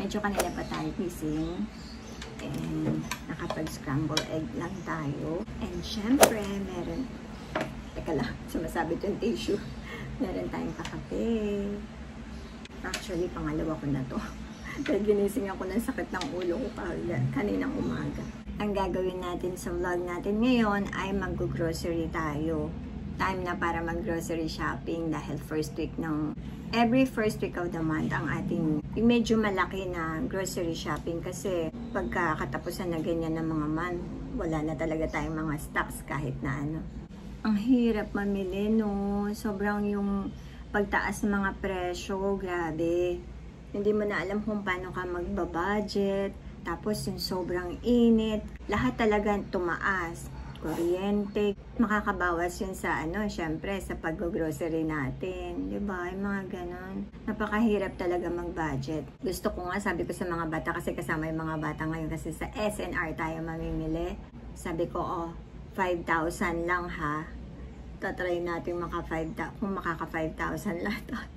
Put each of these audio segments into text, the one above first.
medyo kanina pa tayo gising. And nakapag-scramble egg lang tayo. And syempre, meron, teka lang, sumasabi ito yung tissue. Meron tayong kakape. Actually, pangalawa ko na to. Dahil ginising ako ng sakit ng ulo ko kaninang umaga. Ang gagawin natin sa vlog natin ngayon ay mag-grocery tayo. Time na para mag-grocery shopping dahil every first week of the month ang ating yung medyo malaki na grocery shopping kasi pagka katapusan na ganyan ng mga month, wala na talaga tayong mga stocks kahit na ano. Ang hirap mamili, no? Sobrang yung pagtaas ng mga presyo, grabe. Hindi mo na alam kung paano ka magbabudget. Tapos yung sobrang init, lahat talaga tumaas. Kuryente, makakabawas yun sa syempre sa pag-grocery natin, 'di ba? Yung mga ganon. Napakahirap talaga mag-budget. Gusto ko nga, sabi ko sa mga bata kasi kasama yung mga bata ngayon kasi sa SNR tayo mamimili. Sabi ko, 5,000 lang ha. Tatry natin kung makaka 5,000 lahat.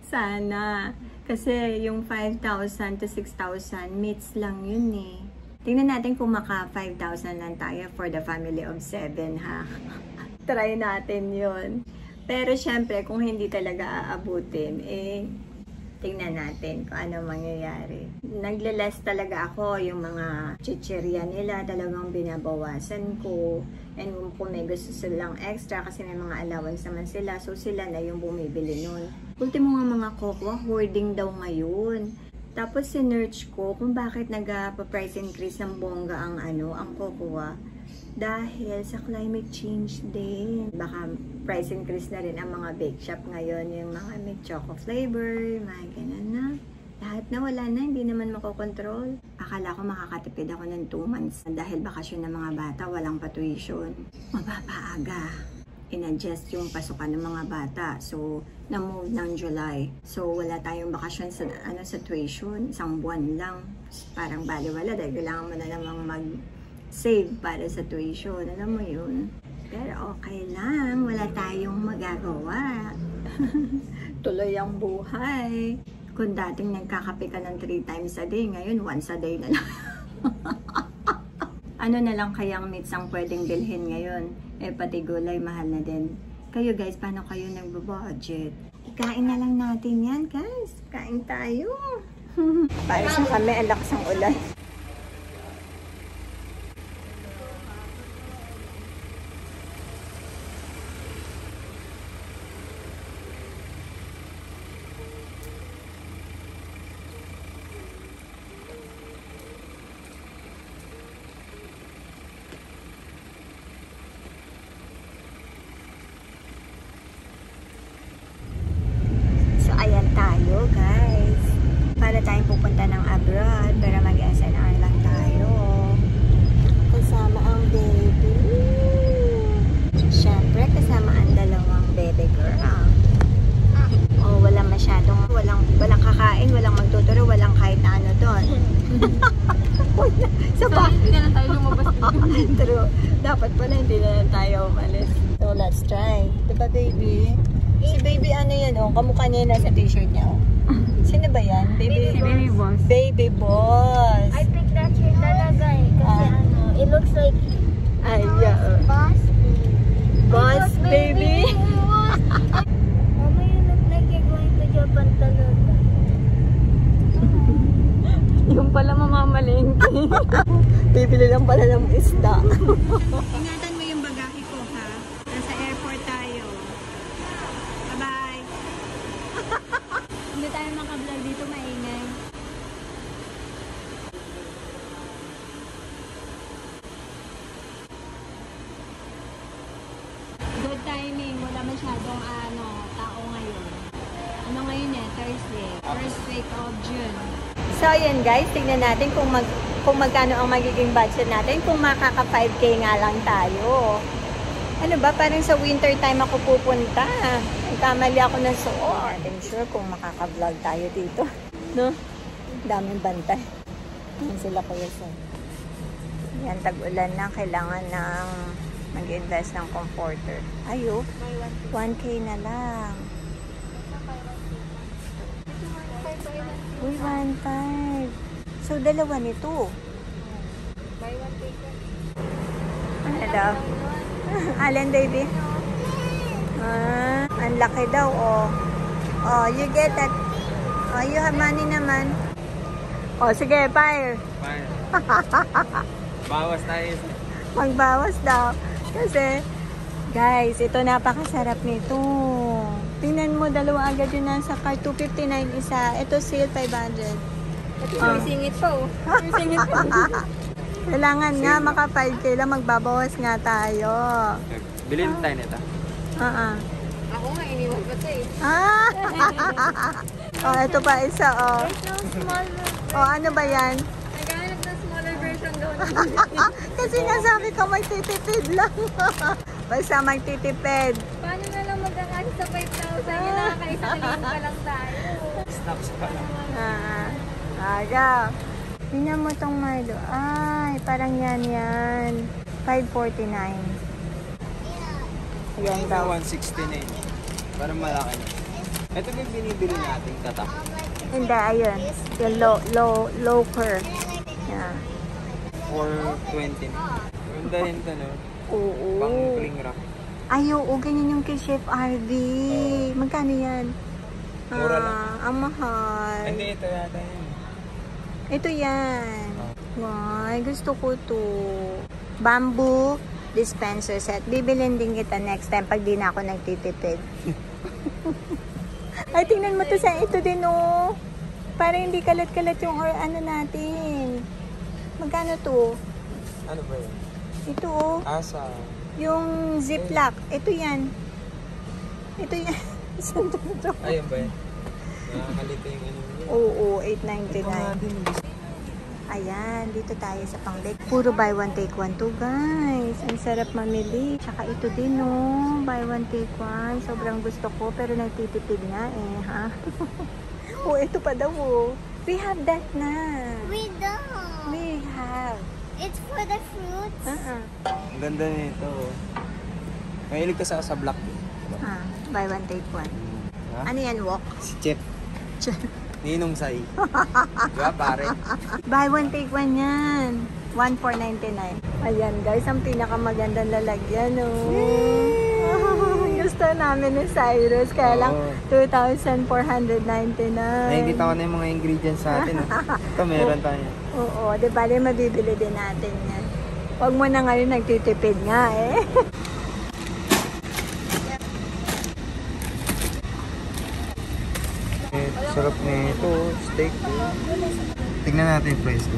Sana. Kasi yung 5,000 to 6,000 meets lang yun eh. Tingnan natin kung maka 5,000 lang tayo for the family of 7 ha. Try natin yun. Pero syempre kung hindi talaga aabutin, tingnan natin kung ano mangyayari. Naglaless talaga ako, yung mga chichirya nila talagang binabawasan ko. And kung may gusto silang extra kasi may mga allowance naman sila, so sila na yung bumibili nun. Ultimo nga mga cocoa, hoarding daw ngayon. Tapos sinearch ko kung bakit nag-price increase ng bongga ang cocoa. Dahil sa climate change din. Baka price increase na rin ang mga bake shop ngayon. Yung mga may choco flavor, mga ganun na. Lahat na wala na, hindi naman makokontrol. Akala ko makakatipid ako ng 2 months. Dahil bakasyon ng mga bata, walang pa-tuition. Mapapaaga. In-adjust yung pasukan ng mga bata. So, na-move ng July. So, wala tayong bakasyon sa tuition. 1 buwan lang. Parang baliwala dahil kailangan mo na namang mag-save para sa tuition. Alam mo yun? Pero okay lang. Wala tayong magagawa. Tuloy ang buhay. Kung dating nagkakape ka ng 3 times a day, ngayon once a day na lang. Ano na lang kayang meats ang pwedeng bilhin ngayon? Pati gulay, mahal na din. Kayo guys, paano kayo nagbo-budget? Ikain na lang natin yan guys. Kain tayo. Paris na kami, ang lakas ng ulan. Tayo guys, para tayong pupunta ng abroad, pero mag-SNR lang tayo kasama ang baby. Syempre kasama ang dalawang baby girl. Walang masyadong walang kakain, walang magtuturo, walang kahit na ano doon. Hindi na lang tayo lumabas. True, dapat pala hindi na lang tayo umalis. So let's try, diba baby? Si baby ano yan kamukha niya nasa t-shirt niya Sino ba yan? Baby Boss. Baby Boss. I think that's her talaga kasi it looks like Boss baby. Mama, you look like you're going to Japan talaga. Yung pala mamamalengke. Bibili lang pala ng isda. Ingatan mo yung bagahe ko ha. Nasa airport tayo. Bye-bye. Hindi tayo makablog dito, maingay. Good timing. Wala masyadong tao ngayon. Ano ngayon Thursday. First week of June. So, ayan guys. Tignan natin kung magkano ang magiging budget natin. Kung makaka 5K nga lang tayo. Ano ba? Parang sa winter time ako pupunta. Nagkamali ako ng suot. I'm sure kung makaka-vlog tayo dito. No? Daming bantay. Yan sila kuya sa. Yan, tag-ulan na. Kailangan ng mag-invest ng comforter. Ayo, 1K na lang. Uy, 1.5. So, dalawa nito. Buy one, take one. Ano daw? Alin, baby? Ang laki daw, oh. Oh, you get that. Oh, you have money naman. Oh, sige, fire. Fine. Bawas tayo. Magbawas daw. Kasi, guys, ito napakasarap nito. Tingnan mo, dalawa agad yun nasa cart. 259 isa. Ito sale, 500. Ito may singit pa, oh. May singit pa. Kailangan nga, maka 5K lang. Magbabawas nga tayo. Bilhin tayo nito. Ako nga, iniwan pa ito eh. Oh, ito pa isa, oh. No, smaller. Oh, ano ba yan? Naghahanap ng smaller version daw. Kasi nga sabi ko, magtitipid lang. Basta magtitipid. Paano na lang magkakasya sa 5,000? Yung nakakaisang linggo pa lang tayo. Stocks pa lang. Aga. Tingnan mo tong Milo. Ay, parang yan. 549. Yan daw. 169. Parang malaki na. Ito yung binibili natin tatak. Hindi, ayun. Yung low curve. Yan. 420 na. Ganda rin ito, no? Oo. Pang cling wrap. Ay, oo. Ganyan yung kay Chef RV. Magkano yan? Mura lang. Ang mahal. Hindi, ito yata yun. Ito yan. Ay, gusto ko to. Bamboo dispenser set. Bibilin din kita next time pag di na ako nagtitipid. Ay, tingnan mo to sa ito din, oh. Para hindi kalat-kalat yung ano natin. Magkano to? Ano ba yun? Ito, oh. Asa. Yung ziplock. Ito yan. Ito yan. Saan to? Ayun ba yun? Nakakalito yung ano yun. Oo, 899. Ayan, dito tayo sa pang-leg. Puro buy one take one to, guys. Ang sarap mamili. Tsaka ito din, no. Buy one take one. Sobrang gusto ko, pero nagtitipid nga eh, ha? Oh, ito pa daw, oh. We have that na. We don't. We have. It's for the fruits. Ang ganda nito. Oh. Mahilig ka sa black. Buy one take one. Ha? Ano yan, walk? Si Chef. Ninong Sai. Diba, pare? Buy one take one yan. 1,499. Ayan guys, ang pinakamagandang lalagyan, oh. Gusto namin ni Cyrus, kaya lang 2,499. Nakikita ko na yung mga ingredients sa atin. Ito, meron tayo. Oo, di ba? Mabibili din natin yan. Huwag mo na ngayon nagtitipid nga eh. Sarap nito, steak. Tignan natin yung price ko.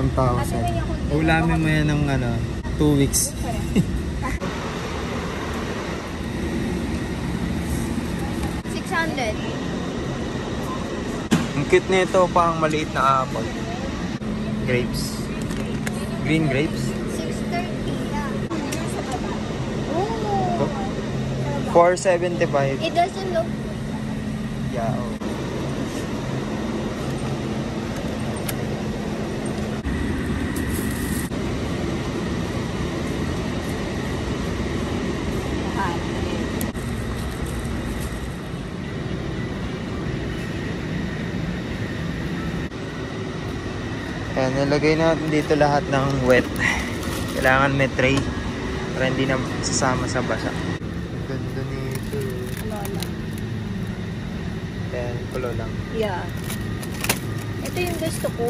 1,000. Ulamin mo yan ng 2 weeks. Ang cute nito, pang maliit na apple. Grapes. Green grapes. 475. It doesn't look. Yeah. Oh. Ayan, nilagay natin dito lahat ng wet. Kailangan may tray para hindi na sasama sa basa. Ganda nito. Lola. Ayan, kulo lang. Yeah. Ito yung gusto ko.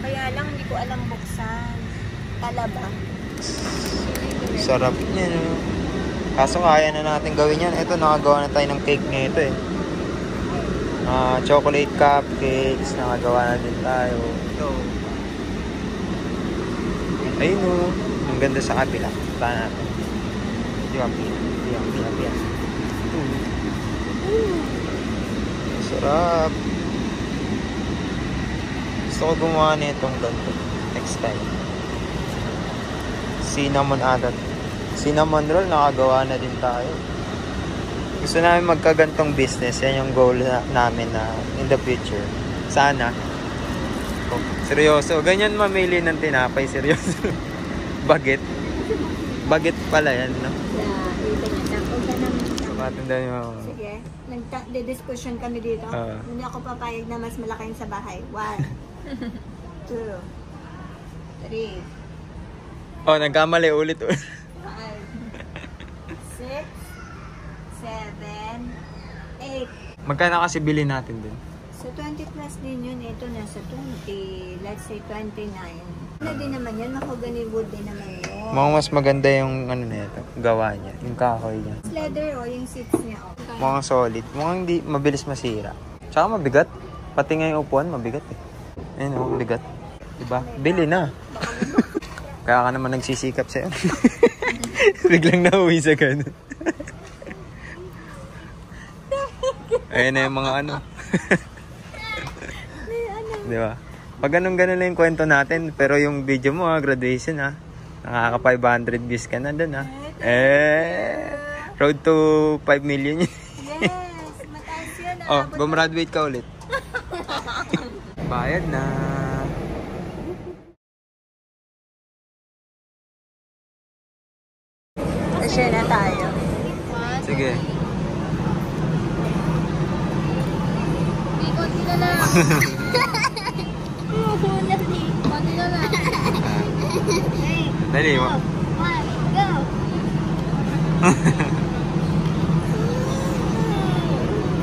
Kaya lang hindi ko alam buksan. Talaba. Sarap niya, no? Kaso kaya na natin gawin yan. Ito, nakagawa na tayo ng cake nito eh. Chocolate cupcakes, nakagawa na din tayo. Ito. Ayun, no? Ang ganda sa kabila. Punta natin. Di ba? Pia. Sarap. Gusto ko gumawa na itong ganito. Next time. Cinnamon roll, nakagawa na din tayo. Gusto namin magkagantong business. Yan yung goal namin na in the future. Sana. Oh, seryoso. Ganyan mamili ng tinapay. Seryoso. Baget. Baget pala yan, no? Yeah, ito niya. Huwag ka naman. Saka natin doon yung... Sige, nagda-discussion kami dito. Hindi ako papayag na mas malaki yung sa bahay. 1, 2, 3, Oh, nagkamali ulit. 5, 6, 7, 8. Magkano kasi bili natin din? So 20 plus din yun. Ito nasa 20. Let's say 29. Ano din naman yan? Mahogany wood din naman yun. Mukhang mas maganda yung ano na ito, gawa niya, yung kahoy niya. Leather o yung seats niya. Oh. Mukhang solid. Mukhang hindi mabilis masira. Tsaka mabigat. Pati nga yung upuan, mabigat eh. Ayun oh, mabigat. Diba? Bili na. Kaya ka naman nagsisikap sa'yo. Biglang nauwi sa ganun. Ayun na yung mga ano. Diba? Pag ganun-ganun lang yung kwento natin, pero yung video mo graduation nakaka 500 views ka na dun road to 5 million. Yes, mataas yun. Oh, gumraduate ka ulit. Bayad na. Share na tayo. Sige. Hindi, konti na lang. Konti na lang. Dali mo. Go!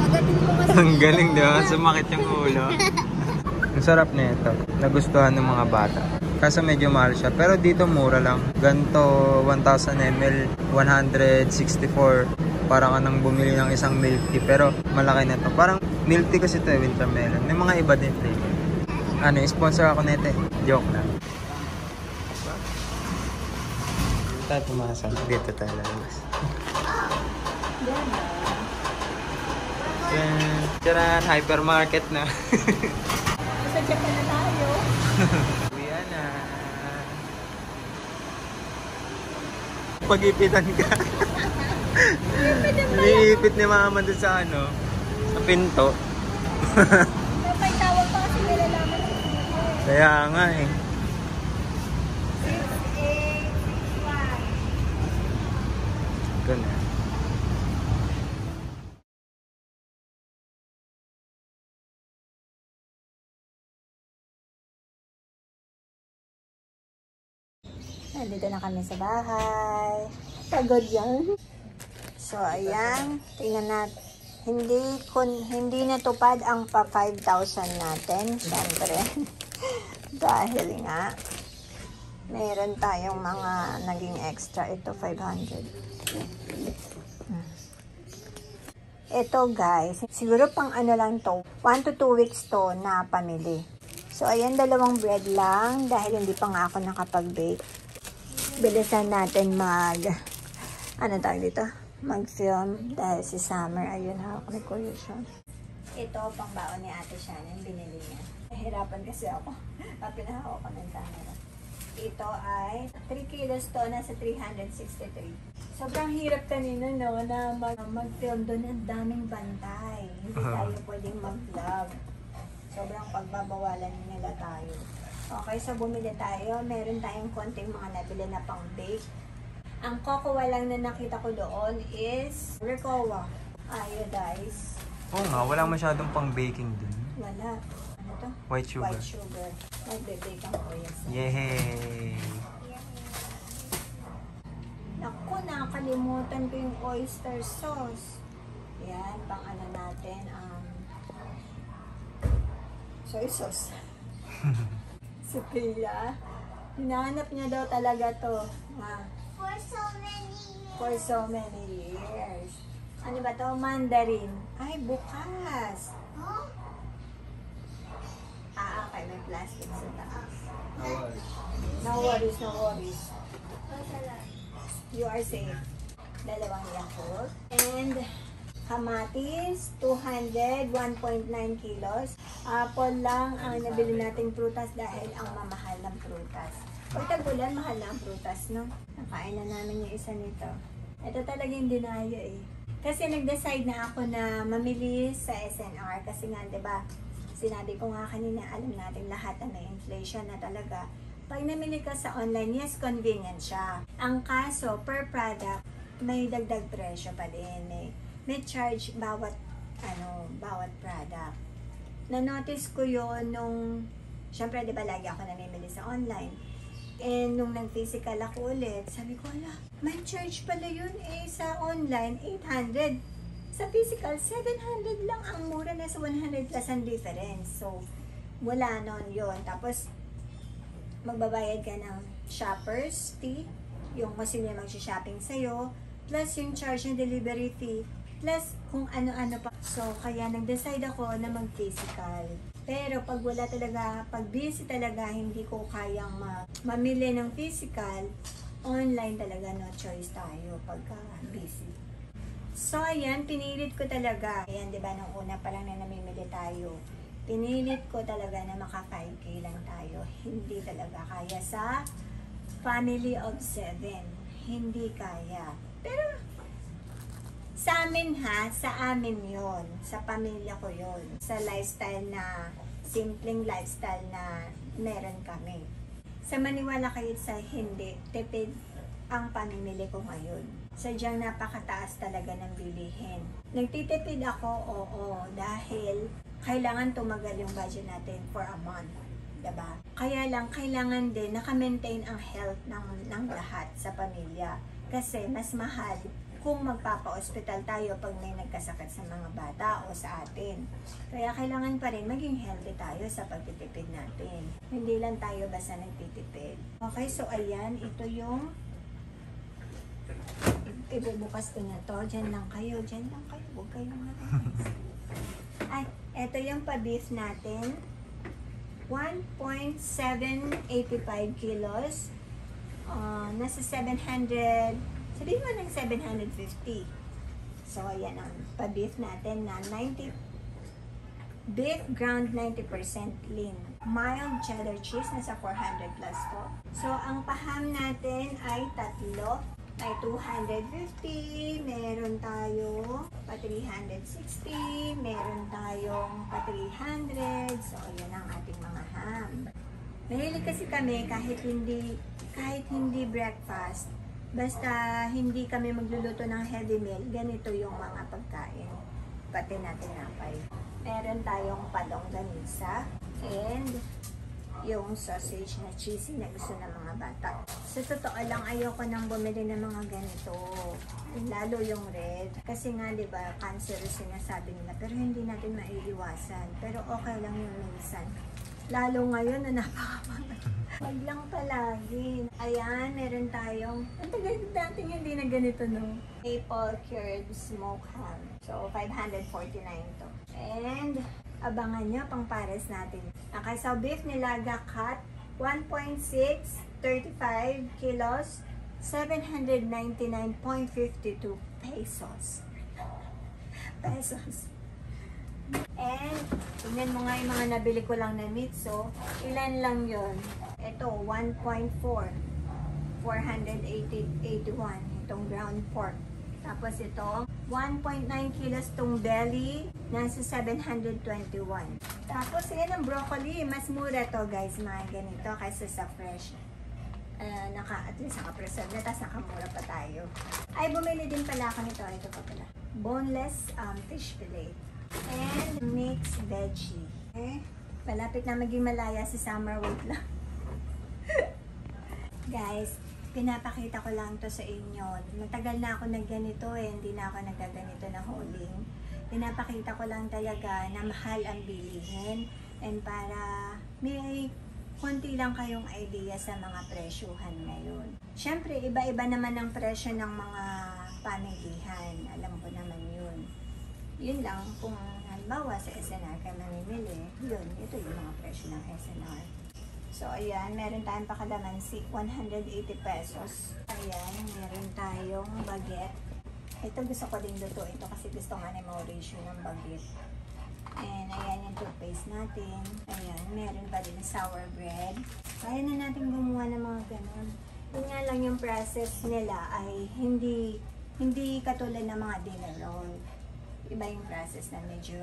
Kagatin ko kasi. Ang galing, di ba? Sumakit yung ulo. Ang sarap na ito. Nagustuhan ng mga bata. Kaso medyo mahal siya. Pero dito mura lang. Ganto 1000 ml, 164. Parang ka nang bumili ng isang milk tea. Pero malaki na to. Parang milk tea kasi ito winter melon. May mga iba din flavor. Ano, sponsor ako nito. Joke lang. Tayo pumasok. Dito tayo lalabas. Yan. Tiyan, hypermarket na. Sa Japan na tayo. Uwian na. Pag-ipitan ka. Iniipit ni mama dun sa ano, sa pinto. May tawag pa kasi nilalaman. Kaya nga eh. 6, 8, 6, 1. Ganun. Nandito na kami sa bahay. Pagod yan. So, ayan. Tingnan natin. Hindi natupad ang pa 5,000 natin. Siyempre. Dahil nga, mayroon tayong mga naging extra. Ito, 500. Ito, guys. Siguro pang ano lang to. 1 to 2 weeks to na pamili. So, ayan, 2 bread lang. Dahil hindi pa nga ako nakapag-bake. Bilisan natin ano tawag dito? Mag-film dahil si Summer, ayun, hawak ni Kuya Sean. Ito, pangbaon ni Ate Shannon, binili niya. Nahirapan kasi ako. Pinahawak ko ng camera. Ito ay 3 kilos to, nasa 363. Sobrang hirap kanina, no, na mag-film doon. Ang daming bantay. Hindi tayo pwedeng mag-vlog. Sobrang pagbabawalan nila tayo. Okay, so bumili tayo. Meron tayong konting mga nabili na pang bake. Ang cocoa lang na nakita ko doon is Ricoa iodized. Oo nga, wala masyadong pang baking dun. Wala. Ano to? White sugar. White sugar. Nagbe-bake ang kuya. Yay! Naku, nakalimutan ko yung oyster sauce. Yan, pang ano natin, soy sauce. Si Pia, hinahanap niya daw talaga to. For so many years. Ano ba to? Mandarin. Ay, bukas. Okay, may plastic sa taas. No worries, no worries. You are safe. 2 Yakult. And kamatis, 200, 1.9 kilos. Apple lang ang nabili nating prutas dahil ang mamahal ng prutas. Pag tag-ulan, mahal na ang prutas, no? Nakain na namin yung isa nito. Ito talaga yung dinaya eh. Kasi nag-decide na ako na mamili sa SNR kasi nga, diba, sinabi ko nga kanina, alam natin lahat na may inflation na talaga. Pag namili ka sa online, yes, convenient siya. Ang kaso, per product, may dagdag presyo pa din. may charge bawat product. Na-notice ko yon nung, syempre, di ba, lagi ako namimili sa online. And nung nag-physical ako ulit, sabi ko, ala, may charge pala yun sa online, 800. Sa physical, 700 lang ang mura, nasa 100 plus ang difference. So, wala nun yun. Tapos, magbabayad ka ng shopper's fee, yung kung sino yung mag-shopping sa'yo, plus yung charge ng delivery fee, plus kung ano-ano pa. So, kaya nag-decide ako na mag-physical. Pero pag wala talaga, pag busy talaga, hindi ko kayang mamili ng physical, online talaga, no choice tayo pagka busy. So, ayan, pinilit ko talaga. Ayan, di ba, nung una pa lang na namimili tayo, pinilit ko talaga na maka 5K lang tayo. Hindi talaga kaya sa family of 7. Hindi kaya. Pero, sa amin sa amin yon, sa pamilya ko yon, sa lifestyle na, simpleng lifestyle na meron kami. Sa maniwala kayo sa hindi, tipid ang pamimili ko ngayon. Sadyang napakataas talaga ng bilihin. Nagtitipid ako, oo, dahil kailangan tumagal yung budget natin for a month. Diba? Kaya lang, kailangan din naka-maintain ang health ng lahat sa pamilya. Kasi mas mahal kung magpapa-hospital tayo pag may nagkasakit sa mga bata o sa atin. Kaya kailangan pa rin maging healthy tayo sa pagtitipid natin. Hindi lang tayo basta nagtitipid. Okay, so ayan, ito yung ibubukas ko na to. Diyan lang kayo. Huwag kayong maraming. Ay, ito yung pa-beef natin. 1.785 kilos. Nasa 700, sabihin mo ng 750. So, ayan ang pa-beef natin na 90, beef ground 90% lean. Mild cheddar cheese, nasa 400 plus po. So, ang paham natin ay tatlo. May 250, meron tayo pa 360, meron tayong pa 300. So, ayan ang ating mga ham. Mahilig kasi kami kahit hindi breakfast, basta hindi kami magluluto ng heavy meal, ganito yung mga pagkain. Pati natin napay. Meron tayong palongganisa and yung sausage na cheesy na gusto ng mga bata. Sa totoo lang, ayoko nang bumili ng mga ganito. Lalo yung red. Kasi nga, di ba, cancerous sinasabi nila. Pero hindi natin maiiwasan. Pero okay lang yung minsan. Lalo ngayon na napakamahal. Wag lang palagi. Ayan, meron tayong, ang tagal natin hindi na ganito, no? Maple cured smoked ham. So, 549 to. And, abangan nyo pang pares natin. Okay, so beef nilaga cut, 1.6, 35 kilos, 799.52 pesos. And, tingnan mo nga yung mga nabili ko lang na meat. So, ilan lang yon? Ito, 1.4, 481. Itong ground pork. Tapos ito, 1.9 kilos tong belly, nasa 721. Tapos, yan ang broccoli. Mas mura to, guys, mga ganito, kaysa sa fresh. At least naka-preserve na, tapos nakamura pa tayo. Ay, bumili din pala ako nito. Ito pa pala. Boneless fish fillet. And mixed veggie. Okay? Malapit na maging malaya si Summer. Wait lang. Guys, pinapakita ko lang to sa inyo. Matagal na ako nagganito hindi na ako naggaganito na hauling. Pinapakita ko lang talaga na mahal ang bilihin and para may konti lang kayong idea sa mga presyuhan ngayon. Siyempre, iba-iba naman ang presyo ng mga pamilihan. Alam ko naman yun. Yun lang, kung halimbawa sa SNR ka mamimili, yun, ito yung mga presyo ng SNR. So, ayan, meron tayong pakalamansi, 180 pesos. Ayan, meron tayong baguette. Ito gusto ko din luto ito kasi gusto nga ni Mauricio ng baguette. And ayan yung toothpaste natin. Ayan, meron pa din sour bread. Kaya na natin gumawa ng mga ganun. Yun nga lang yung process nila ay hindi katulad ng mga dinner roll. Iba yung process na medyo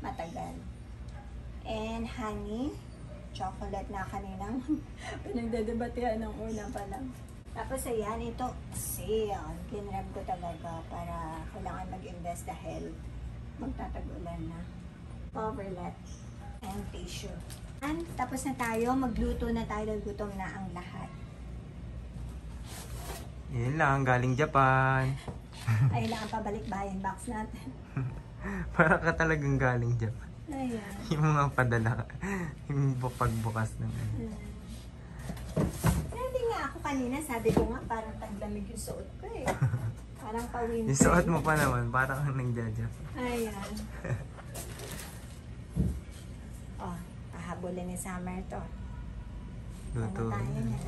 matagal. And honey, chocolate na kaninang pinagdedebatehan ng una pa lang. Tapos ayan, ito sale. Kinrab ko talaga para kailangan mag-invest dahil magtatag-ulan na. Overlet and tissue. And tapos na tayo, magluto na tayo, gutom na ang lahat. Yun lang, galing Japan. Ay, nakapabalik bayan box natin. Para ka talagang galing Japan. Ayan. Yung mga padala, yung pagbukas ng ano. Hindi nga ako kanina, sabi ko nga parang taglamig yung suot ko eh. Parang pa-winter. Yung suot mo pa naman, parang kang nagja-Japan. Ayan. Oh, pahabulin ni Summer to. Luto. Ano tayo niya?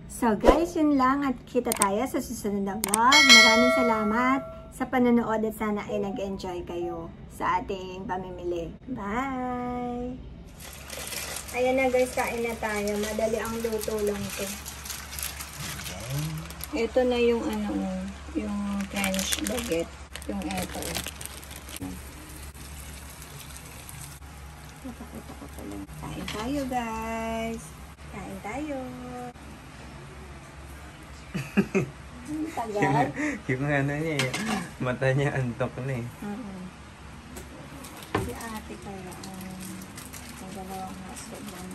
So guys, yun lang at kita tayo sa susunod na vlog. Maraming salamat sa panonood at sana ay nag-enjoy kayo sa ating pamimili. Bye! Ayan na guys, kain na tayo. Madali ang luto lang to. Ito na yung ano, yung French baguette. Yung eto. Napakita ko pala. Kain tayo guys. Kain tayo. Tagal. Yung ano niya eh, mata niya antok na eh. Si ate kaya ang dalawang husband lang.